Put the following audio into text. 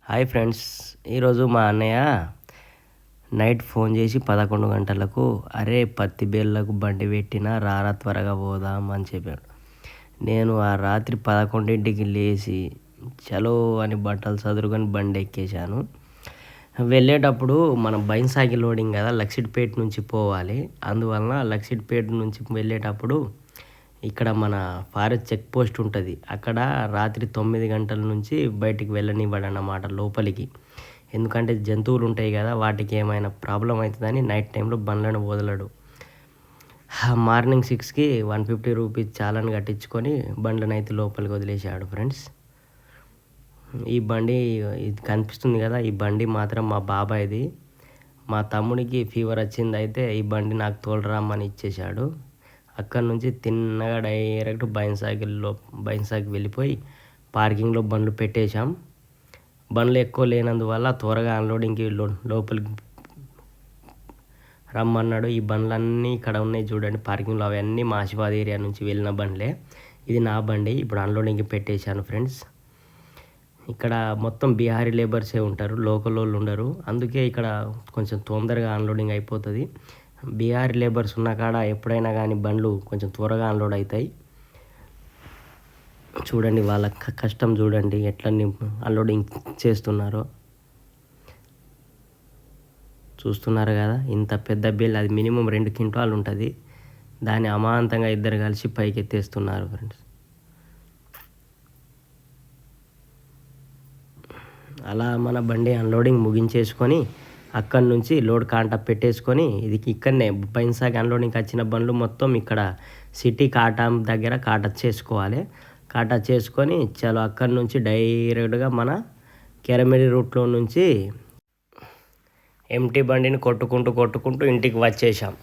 Hi friends, ఈరోజు మా అన్నయ్య నైట్ ఫోన్ చేసి 11 గంటలకు అరే పత్తి బేళ్ళకు బండి పెట్టినా రారా త్వరగా పోదాం అని చెప్పాడు. నేను ఆ రాత్రి 11ంటికి లేచి చలో అని బట్టలు సదురుకొని బండి ఎక్కేశాను. వెళ్ళేటప్పుడు మనం బైన్సాకి లోడింగ్ కదా, లక్షిట్పేట నుంచి పోవాలి. అందువలన లక్షిట్పేట నుంచి వెళ్ళేటప్పుడు ఇక్కడ మన ఫారెస్ట్ చెక్ పోస్ట్ ఉంటుంది. అక్కడ రాత్రి 9 గంటల నుంచి బయటికి వెళ్ళనివ్వడు అన్నమాట లోపలికి. ఎందుకంటే జంతువులు ఉంటాయి కదా, వాటికి ఏమైనా ప్రాబ్లం అవుతుందని నైట్ టైంలో బండ్లను వదలడు. మార్నింగ్ 6కి 150 రూపీస్ చాలాను కట్టించుకొని బండ్లను అయితే లోపలికి వదిలేశాడు ఫ్రెండ్స్. ఈ బండి ఇది కనిపిస్తుంది కదా, ఈ బండి మాత్రం మా బాబాయ్ది. మా తమ్ముడికి ఫీవర్ వచ్చింది, అయితే ఈ బండి నాకు తోలరామని ఇచ్చేశాడు. అక్కడ నుంచి తిన్నగా డైరెక్ట్ బైన్సాకి వెళ్ళిపోయి పార్కింగ్లో బండ్లు పెట్టేశాం. బండ్లు ఎక్కువ లేనందువల్ల త్వరగా అన్లోడింగ్కి లోపలికి రమ్మన్నాడు. ఈ బండ్లన్నీ ఇక్కడ ఉన్నాయి చూడండి పార్కింగ్లో, అవన్నీ మా ఆశీర్వాద్ ఏరియా నుంచి వెళ్ళిన బండ్లే. ఇది నా బండి, ఇప్పుడు అన్లోడింగ్కి పెట్టేశాను ఫ్రెండ్స్. ఇక్కడ మొత్తం బీహారీ లేబర్సే ఉంటారు, లోకల్ వాళ్ళు ఉండరు. అందుకే ఇక్కడ కొంచెం తొందరగా అన్లోడింగ్ అయిపోతుంది. బీహారీ లేబర్స్ ఉన్న కాడ ఎప్పుడైనా కానీ బండ్లు కొంచెం త్వరగా అన్లోడ్ అవుతాయి. చూడండి వాళ్ళ కష్టం, చూడండి ఎట్లా అన్లోడింగ్ చేస్తున్నారో. చూస్తున్నారు కదా, ఇంత పెద్ద బిల్, అది మినిమం 2 క్వింటాలు ఉంటుంది. దాన్ని అమాంతంగా ఇద్దరు కలిసి పైకి ఎత్తేస్తున్నారు ఫ్రెండ్స్. అలా మన బండి అన్లోడింగ్ ముగించేసుకొని అక్కడి నుంచి లోడ్ కాంటా పెట్టేసుకొని ఇది ఇక్కడనే బైన్సాకి అన్లోడింగ్కి వచ్చిన బండ్లు మొత్తం ఇక్కడ సిటీ కాటా దగ్గర కాటా చేసుకోవాలి. కాటా చేసుకొని చలో అక్కడి నుంచి డైరెక్ట్గా మన కెరమెరి రూట్లో నుంచి ఎంటీ బండిని కొట్టుకుంటూ ఇంటికి వచ్చేసాం.